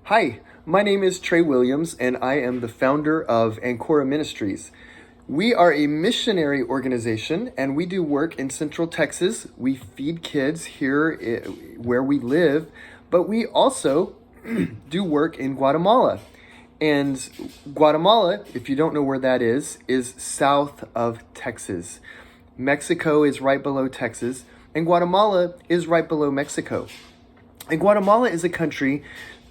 Hi, my name is Trey Williams, and I am the founder of Ancora Ministries. We are a missionary organization, and we do work in Central Texas. We feed kids here where we live, but we also do work in Guatemala. And Guatemala, if you don't know where that is south of Texas. Mexico is right below Texas, and Guatemala is right below Mexico. And Guatemala is a country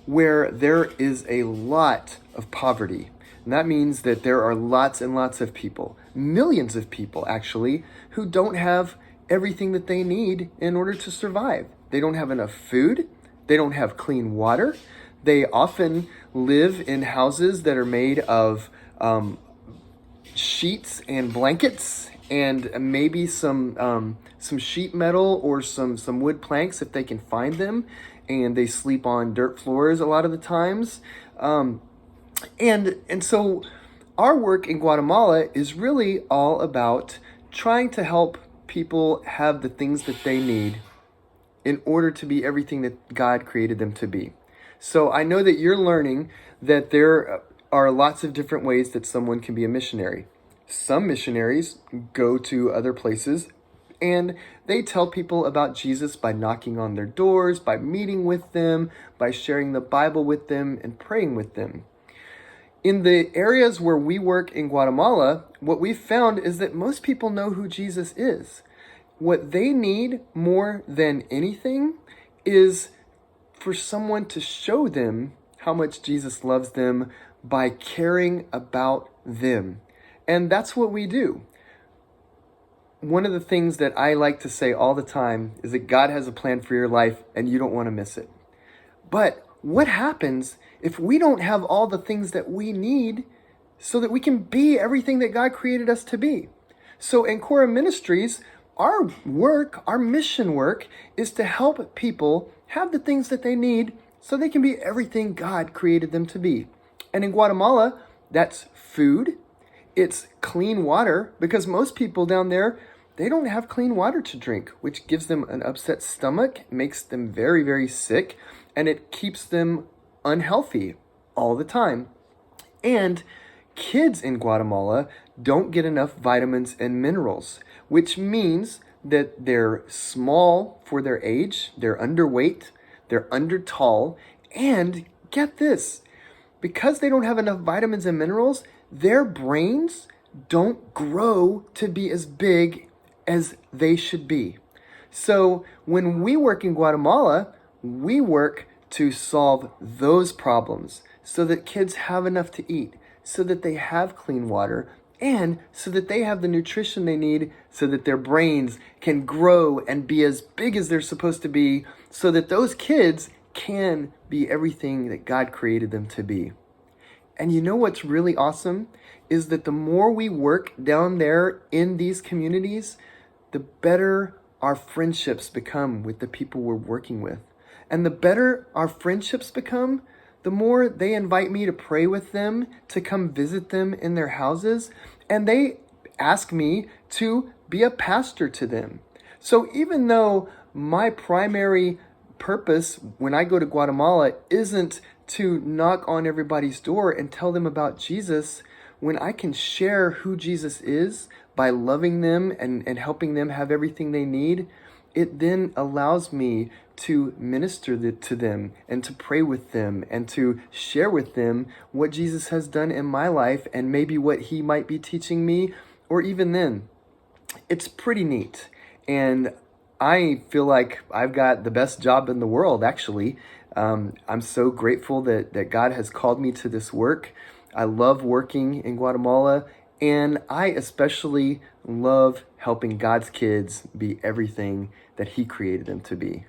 where there is a lot of poverty. And that means that there are lots and lots of people, millions of people actually, who don't have everything that they need in order to survive. They don't have enough food. They don't have clean water. They often live in houses that are made of sheets and blankets and maybe some sheet metal or some wood planks if they can find them. And they sleep on dirt floors a lot of the times. And so our work in Guatemala is really all about trying to help people have the things that they need in order to be everything that God created them to be. So I know that you're learning that there are lots of different ways that someone can be a missionary. Some missionaries go to other places and they tell people about Jesus by knocking on their doors, by meeting with them, by sharing the Bible with them, and praying with them. In the areas where we work in Guatemala, what we've found is that most people know who Jesus is. What they need more than anything is for someone to show them how much Jesus loves them by caring about them. And that's what we do. One of the things that I like to say all the time is that God has a plan for your life and you don't want to miss it. But what happens if we don't have all the things that we need so that we can be everything that God created us to be? So in Ancora Ministries, our work, our mission work, is to help people have the things that they need so they can be everything God created them to be. And in Guatemala, that's food. It's clean water, because most people down there, they don't have clean water to drink, which gives them an upset stomach, makes them very, very sick, and it keeps them unhealthy all the time. And kids in Guatemala don't get enough vitamins and minerals, which means that they're small for their age, they're underweight, they're under tall, and get this, because they don't have enough vitamins and minerals, their brains don't grow to be as big as they should be. So when we work in Guatemala, we work to solve those problems so that kids have enough to eat, so that they have clean water, and so that they have the nutrition they need so that their brains can grow and be as big as they're supposed to be, so that those kids can be everything that God created them to be. And you know what's really awesome is that the more we work down there in these communities, the better our friendships become with the people we're working with. And the better our friendships become, the more they invite me to pray with them, to come visit them in their houses, and they ask me to be a pastor to them. So even though my primary purpose when I go to Guatemala isn't to knock on everybody's door and tell them about Jesus, when I can share who Jesus is by loving them and helping them have everything they need, it then allows me to minister to them and to pray with them and to share with them what Jesus has done in my life and maybe what he might be teaching me, or even then. It's pretty neat. And I feel like I've got the best job in the world, actually. I'm so grateful that God has called me to this work. I love working in Guatemala, and I especially love helping God's kids be everything that he created them to be.